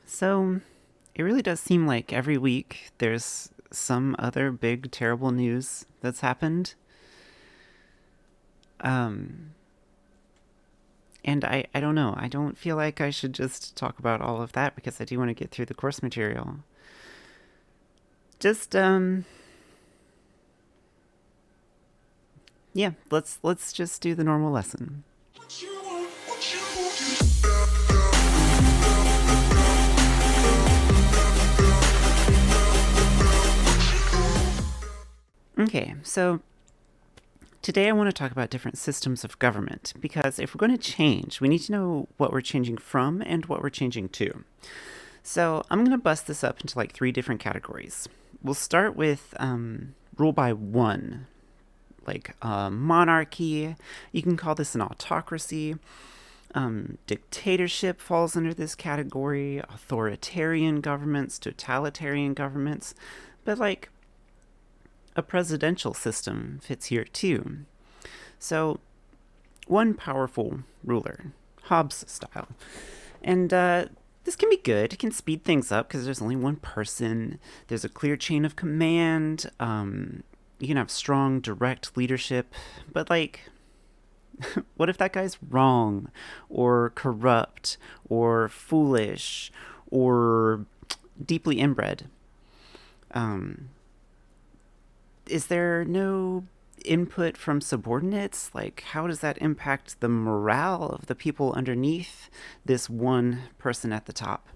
So, it really does seem like every week there's some other big, terrible news that's happened. Um, and I don't know. I don't feel like I should just talk about all of that because I do want to get through the course material. Just, yeah, let's just do the normal lesson. Okay, so today I want to talk about different systems of government because if we're going to change, we need to know what we're changing from and what we're changing to. So I'm going to bust this up into like three different categories. We'll start with rule by one, like monarchy. You can call this an autocracy. Dictatorship falls under this category. Authoritarian governments, totalitarian governments. But like a presidential system fits here too. So, one powerful ruler, Hobbes style. And this can be good. It can speed things up because there's only one person. There's a clear chain of command. You can have strong, direct leadership. But, like, what if that guy's wrong, or corrupt, or foolish, or deeply inbred? Um, is there no input from subordinates? Like, how does that impact the morale of the people underneath this one person at the top?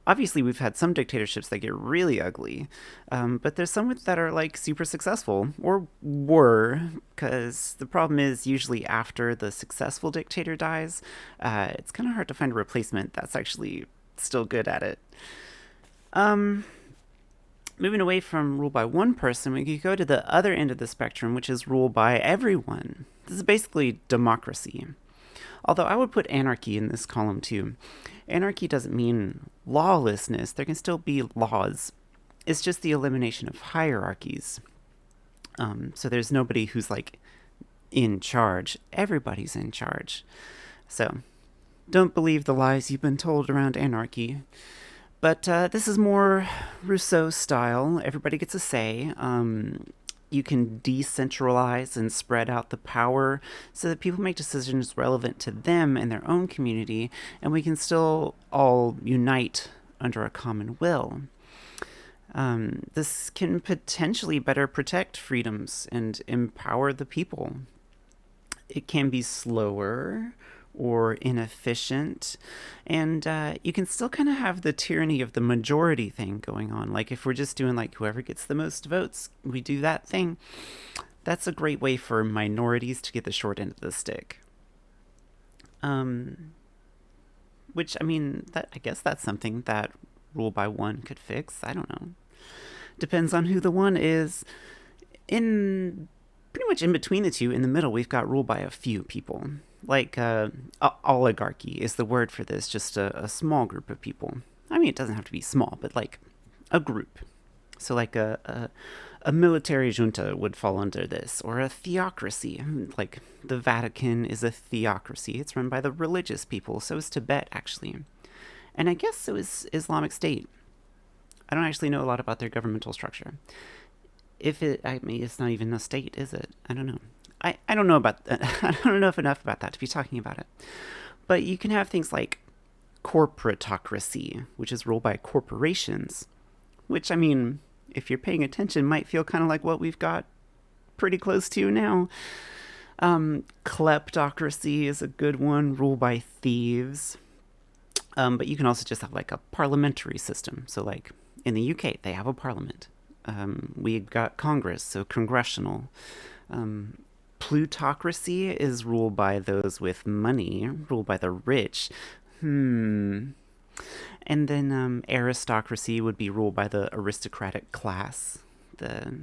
Obviously, we've had some dictatorships that get really ugly, but there's some that are like super successful, or were, because the problem is usually after the successful dictator dies, it's kind of hard to find a replacement that's actually still good at it. Um, Moving away from rule by one person, we could go to the other end of the spectrum, which is rule by everyone. This is basically democracy. Although I would put anarchy in this column too. Anarchy doesn't mean lawlessness, there can still be laws. It's just the elimination of hierarchies. So there's nobody who's like in charge, everybody's in charge. So don't believe the lies you've been told around anarchy. But this is more Rousseau style. Everybody gets a say. You can decentralize and spread out the power so that people make decisions relevant to them and their own community, and we can still all unite under a common will. This can potentially better protect freedoms and empower the people. It can be slower or inefficient, and you can still kind of have the tyranny of the majority thing going on. Like if we're just doing like whoever gets the most votes, we do that thing. That's a great way for minorities to get the short end of the stick. Which, I mean, I guess that's something that rule by one could fix. I don't know. Depends on who the one is. In pretty much in between the two, in the middle, we've got rule by a few people. Like oligarchy is the word for this, just a small group of people. I mean, it doesn't have to be small, but like a group. So like a military junta would fall under this, or a theocracy. Like the Vatican is a theocracy. It's run by the religious people. So is Tibet, actually. And I guess so is Islamic State. I don't actually know a lot about their governmental structure. I mean, it's not even a state, is it? I don't know. I don't know about that. I don't know enough about that to be talking about it. But you can have things like corporatocracy, which is ruled by corporations, which, I mean, if you're paying attention, might feel kind of like what we've got pretty close to now. Kleptocracy is a good one, ruled by thieves. But you can also just have like a parliamentary system. So like in the UK, they have a parliament. We've got Congress, so congressional. Plutocracy is ruled by those with money, ruled by the rich. And then aristocracy would be ruled by the aristocratic class, the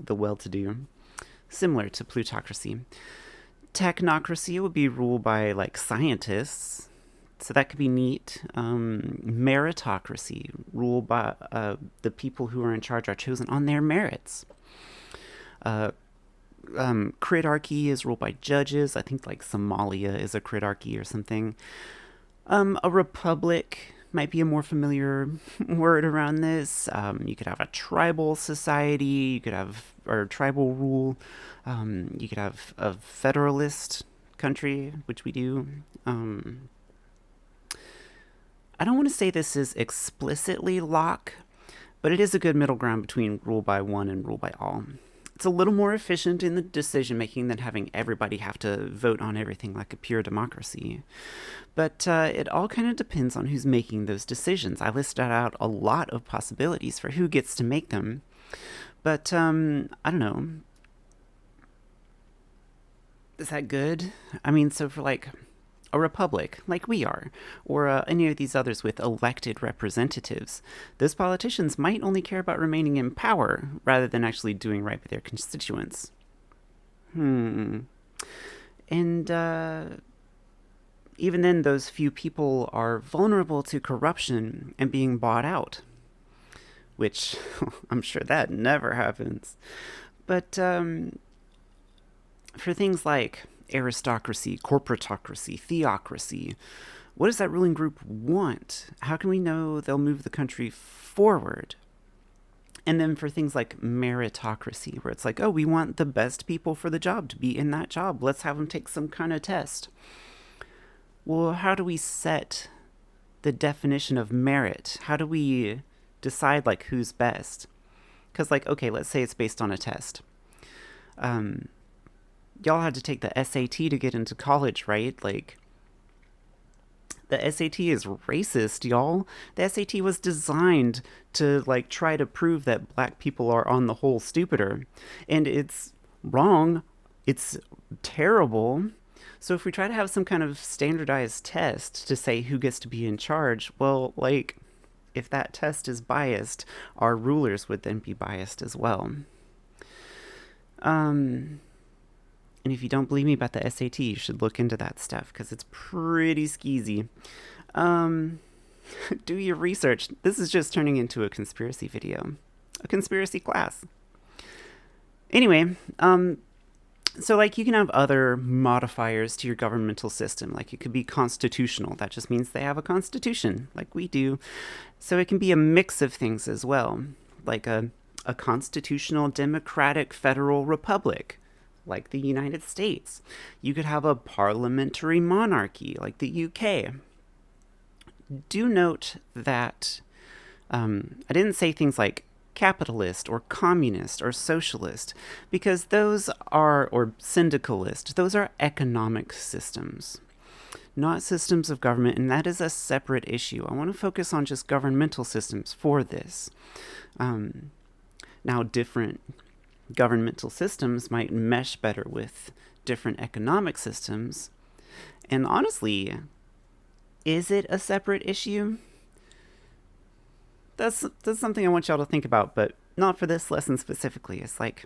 well-to-do, similar to plutocracy. Technocracy would be ruled by like scientists, so that could be neat. Meritocracy, ruled by the people who are in charge are chosen on their merits. Critarchy is ruled by judges. I think like Somalia is a critarchy or something. A republic might be a more familiar word around this. You could have a tribal society, you could have or tribal rule, you could have a federalist country, which we do. I don't want to say this is explicitly Locke, but it is a good middle ground between rule by one and rule by all. It's a little more efficient in the decision making than having everybody have to vote on everything like a pure democracy. But it all kind of depends on who's making those decisions. I listed out a lot of possibilities for who gets to make them. But I don't know. Is that good? I mean, so for like a republic, like we are, or any of these others with elected representatives, those politicians might only care about remaining in power rather than actually doing right by their constituents. And even then, those few people are vulnerable to corruption and being bought out, which I'm sure that never happens. But for things like aristocracy, corporatocracy, theocracy, what does that ruling group want? How can we know they'll move the country forward? And then for things like meritocracy, where it's like, oh, we want the best people for the job to be in that job. Let's have them take some kind of test. Well, how do we set the definition of merit? How do we decide, like, who's best? Because, like, okay, let's say it's based on a test. Y'all had to take the SAT to get into college, right? Like, the SAT is racist, y'all. The SAT was designed to, like, try to prove that black people are on the whole stupider. And it's wrong. It's terrible. So if we try to have some kind of standardized test to say who gets to be in charge, well, like, if that test is biased, our rulers would then be biased as well. And if you don't believe me about the SAT, you should look into that stuff because it's pretty skeezy. Do your research. This is just turning into a conspiracy video, a conspiracy class. Anyway, so like you can have other modifiers to your governmental system. Like it could be constitutional. That just means they have a constitution like we do. So it can be a mix of things as well, like a constitutional democratic federal republic like the United States. You could have a parliamentary monarchy like the UK. Do note that I didn't say things like capitalist or communist or socialist because those are, or syndicalist, those are economic systems, not systems of government, and that is a separate issue. I want to focus on just governmental systems for this. Now, different governmental systems might mesh better with different economic systems. And honestly, is it a separate issue? That's something I want y'all to think about, but not for this lesson specifically. It's like,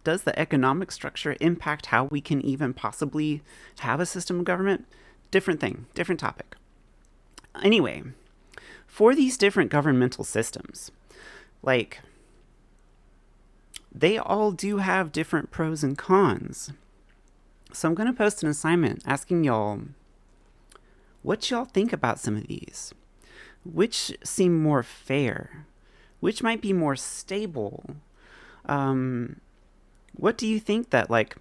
does the economic structure impact how we can even possibly have a system of government? Different thing, different topic. Anyway, for these different governmental systems, like, they all do have different pros and cons. So I'm going to post an assignment asking y'all what y'all think about some of these. Which seem more fair? Which might be more stable? What do you think that, like,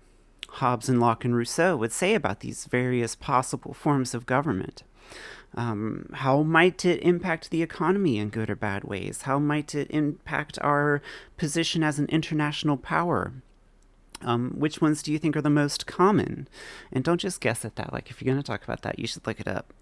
Hobbes and Locke and Rousseau would say about these various possible forms of government? How might it impact the economy in good or bad ways? How might it impact our position as an international power? Which ones do you think are the most common? And don't just guess at that. Like, if you're going to talk about that, you should look it up.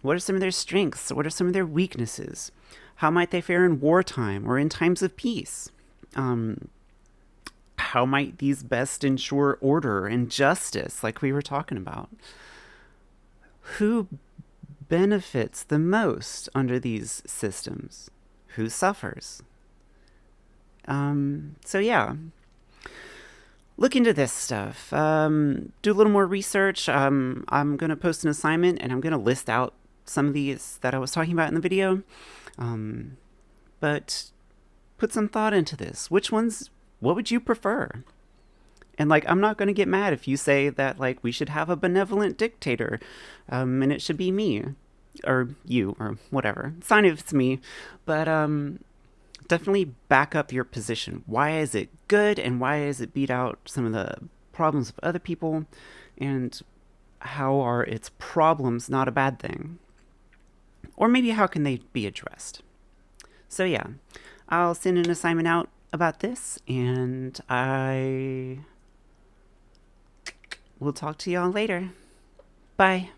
What are some of their strengths? What are some of their weaknesses? How might they fare in wartime or in times of peace? How might these best ensure order and justice, like we were talking about? Who benefits the most under these systems? Who suffers? So yeah, look into this stuff. Do a little more research. I'm going to post an assignment and I'm going to list out some of these that I was talking about in the video. But put some thought into this. Which ones, what would you prefer? And like, I'm not going to get mad if you say that like we should have a benevolent dictator, and it should be me, or you, or whatever. It's fine if it's me, but definitely back up your position. Why is it good, and why does it beat out some of the problems of other people, and how are its problems not a bad thing? Or maybe how can they be addressed? So yeah, I'll send an assignment out about this, and I will talk to y'all later. Bye.